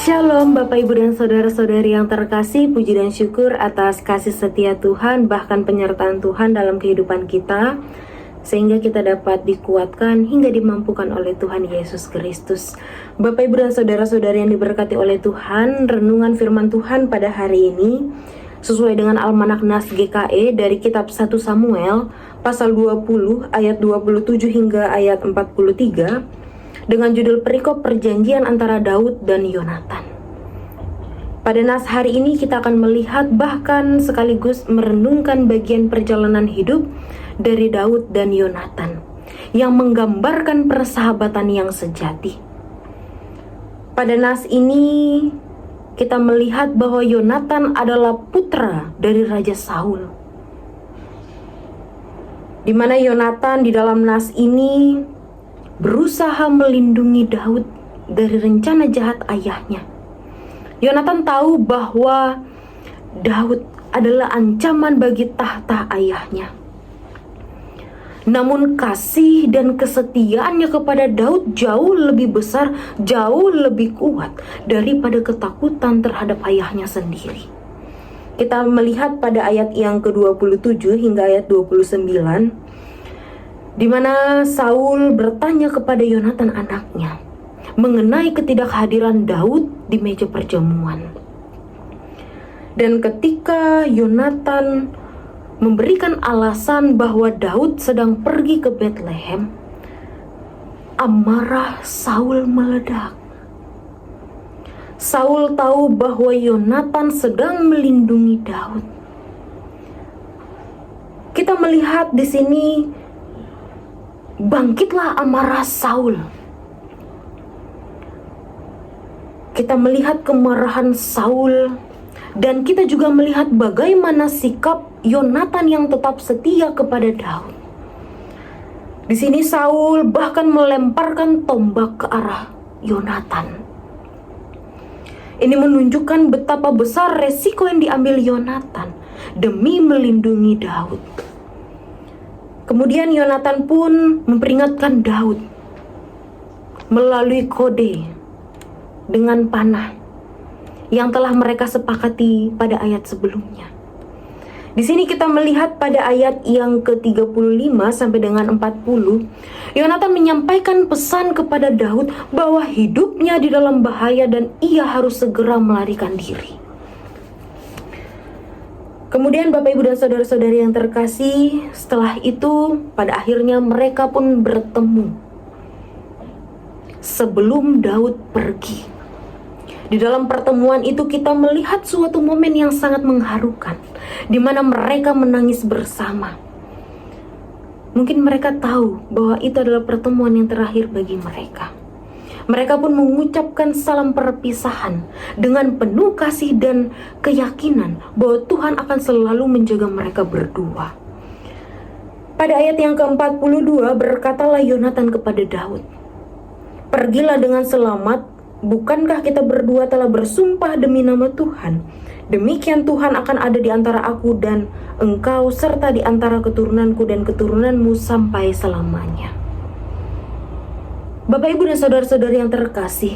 Shalom Bapak Ibu dan Saudara-saudari yang terkasih, puji dan syukur atas kasih setia Tuhan, bahkan penyertaan Tuhan dalam kehidupan kita, sehingga kita dapat dikuatkan hingga dimampukan oleh Tuhan Yesus Kristus. Bapak Ibu dan Saudara-saudari yang diberkati oleh Tuhan, renungan firman Tuhan pada hari ini sesuai dengan Almanak Nas GKE dari kitab 1 Samuel pasal 20 ayat 27 hingga ayat 43 dengan judul perikop perjanjian antara Daud dan Yonatan. Pada nas hari ini kita akan melihat bahkan sekaligus merenungkan bagian perjalanan hidup dari Daud dan Yonatan yang menggambarkan persahabatan yang sejati. Pada nas ini kita melihat bahwa Yonatan adalah putra dari Raja Saul, di mana Yonatan di dalam nas ini berusaha melindungi Daud dari rencana jahat ayahnya. Yonatan tahu bahwa Daud adalah ancaman bagi tahta ayahnya. Namun kasih dan kesetiaannya kepada Daud jauh lebih besar, jauh lebih kuat daripada ketakutan terhadap ayahnya sendiri. Kita melihat pada ayat yang ke-27 hingga ayat 29, di mana Saul bertanya kepada Yonatan anaknya mengenai ketidakhadiran Daud di meja perjamuan. Dan ketika Yonatan memberikan alasan bahwa Daud sedang pergi ke Betlehem, amarah Saul meledak. Saul tahu bahwa Yonatan sedang melindungi Daud. Kita melihat di sini bangkitlah amarah Saul. Kita melihat kemarahan Saul dan kita juga melihat bagaimana sikap Yonatan yang tetap setia kepada Daud. Di sini Saul bahkan melemparkan tombak ke arah Yonatan. Ini menunjukkan betapa besar resiko yang diambil Yonatan demi melindungi Daud. Kemudian Yonatan pun memperingatkan Daud melalui kode dengan panah yang telah mereka sepakati pada ayat sebelumnya. Di sini kita melihat pada ayat yang ke-35 sampai dengan 40, Yonatan menyampaikan pesan kepada Daud bahwa hidupnya di dalam bahaya dan ia harus segera melarikan diri. Kemudian Bapak Ibu dan Saudara-saudari yang terkasih, setelah itu pada akhirnya mereka pun bertemu sebelum Daud pergi. Di dalam pertemuan itu kita melihat suatu momen yang sangat mengharukan, di mana mereka menangis bersama. Mungkin mereka tahu bahwa itu adalah pertemuan yang terakhir bagi mereka. Mereka pun mengucapkan salam perpisahan dengan penuh kasih dan keyakinan bahwa Tuhan akan selalu menjaga mereka berdua. Pada ayat yang ke-42 berkatalah Yonatan kepada Daud, "Pergilah dengan selamat, bukankah kita berdua telah bersumpah demi nama Tuhan? Demikian Tuhan akan ada di antara aku dan engkau serta di antara keturunanku dan keturunanmu sampai selamanya." Bapak Ibu dan Saudara-saudari yang terkasih,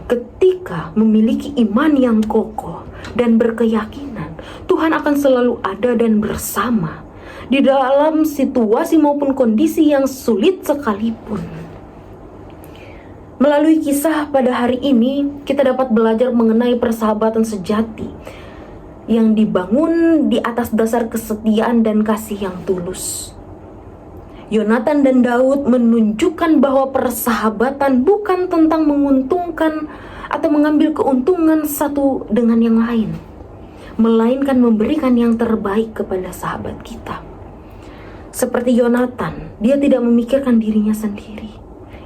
ketika memiliki iman yang kokoh dan berkeyakinan, Tuhan akan selalu ada dan bersama di dalam situasi maupun kondisi yang sulit sekalipun. Melalui kisah pada hari ini, kita dapat belajar mengenai persahabatan sejati yang dibangun di atas dasar kesetiaan dan kasih yang tulus. Yonatan dan Daud menunjukkan bahwa persahabatan bukan tentang menguntungkan atau mengambil keuntungan satu dengan yang lain, melainkan memberikan yang terbaik kepada sahabat kita. Seperti Yonatan, dia tidak memikirkan dirinya sendiri.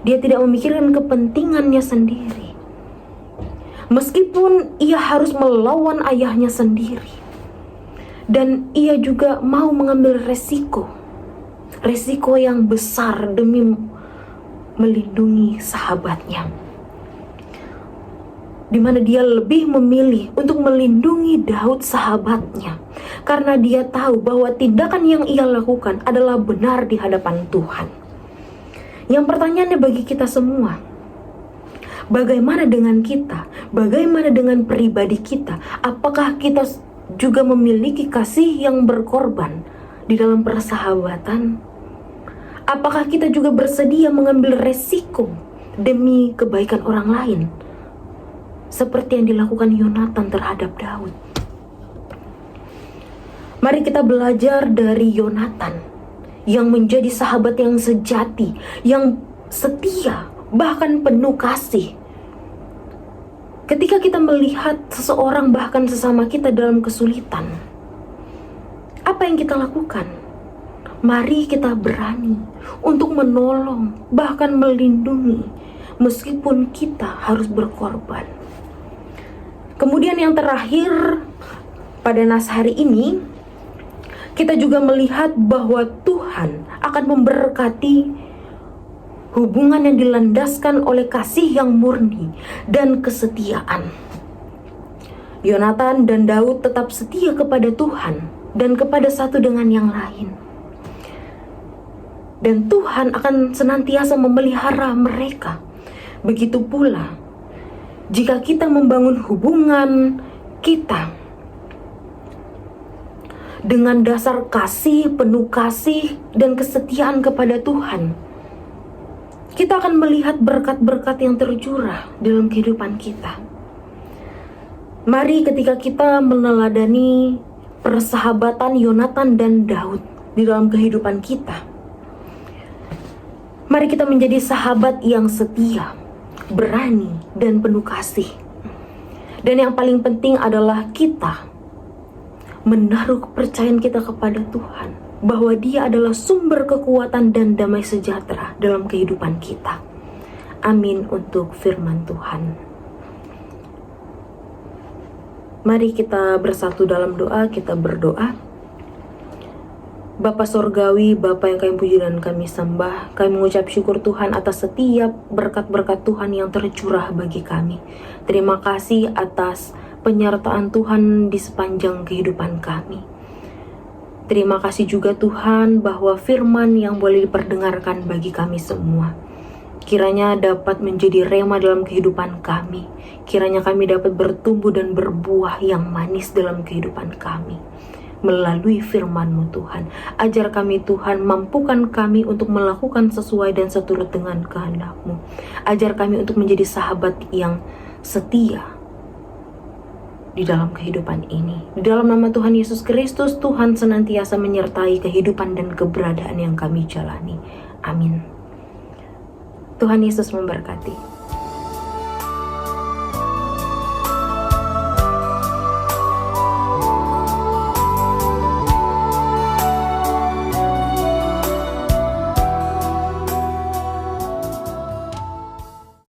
Dia tidak memikirkan kepentingannya sendiri. Meskipun ia harus melawan ayahnya sendiri, dan ia juga mau mengambil resiko yang besar demi melindungi sahabatnya, di mana dia lebih memilih untuk melindungi Daud sahabatnya karena dia tahu bahwa tindakan yang ia lakukan adalah benar di hadapan Tuhan. Yang pertanyaannya bagi kita semua, Bagaimana dengan kita? Bagaimana dengan pribadi kita? Apakah kita juga memiliki kasih yang berkorban di dalam persahabatan? Apakah kita juga bersedia mengambil resiko demi kebaikan orang lain? Seperti yang dilakukan Yonatan terhadap Daud. Mari kita belajar dari Yonatan yang menjadi sahabat yang sejati, yang setia, bahkan penuh kasih. Ketika kita melihat seseorang bahkan sesama kita dalam kesulitan, apa yang kita lakukan? Mari kita berani untuk menolong, bahkan melindungi, meskipun kita harus berkorban. Kemudian yang terakhir, pada nas hari ini, kita juga melihat bahwa Tuhan akan memberkati hubungan yang dilandaskan oleh kasih yang murni dan kesetiaan. Yonatan dan Daud tetap setia kepada Tuhan dan kepada satu dengan yang lain. Dan Tuhan akan senantiasa memelihara mereka. Begitu pula, jika kita membangun hubungan kita dengan dasar kasih, penuh kasih, dan kesetiaan kepada Tuhan, kita akan melihat berkat-berkat yang tercurah dalam kehidupan kita. Mari ketika kita meneladani persahabatan Yonatan dan Daud di dalam kehidupan kita, mari kita menjadi sahabat yang setia, berani, dan penuh kasih. Dan yang paling penting adalah kita menaruh kepercayaan kita kepada Tuhan, bahwa Dia adalah sumber kekuatan dan damai sejahtera dalam kehidupan kita. Amin untuk firman Tuhan. Mari kita bersatu dalam doa, kita berdoa. Bapa Sorgawi, Bapa yang kami puji dan kami sembah, kami mengucap syukur Tuhan atas setiap berkat-berkat Tuhan yang tercurah bagi kami. Terima kasih atas penyertaan Tuhan di sepanjang kehidupan kami. Terima kasih juga Tuhan bahwa firman yang boleh diperdengarkan bagi kami semua, kiranya dapat menjadi rema dalam kehidupan kami. Kiranya kami dapat bertumbuh dan berbuah yang manis dalam kehidupan kami. Melalui firman-Mu Tuhan, ajar kami Tuhan, mampukan kami untuk melakukan sesuai dan seturut dengan kehendak-Mu. Ajar kami untuk menjadi sahabat yang setia di dalam kehidupan ini. Di dalam nama Tuhan Yesus Kristus, Tuhan senantiasa menyertai kehidupan dan keberadaan yang kami jalani. Amin. Tuhan Yesus memberkati.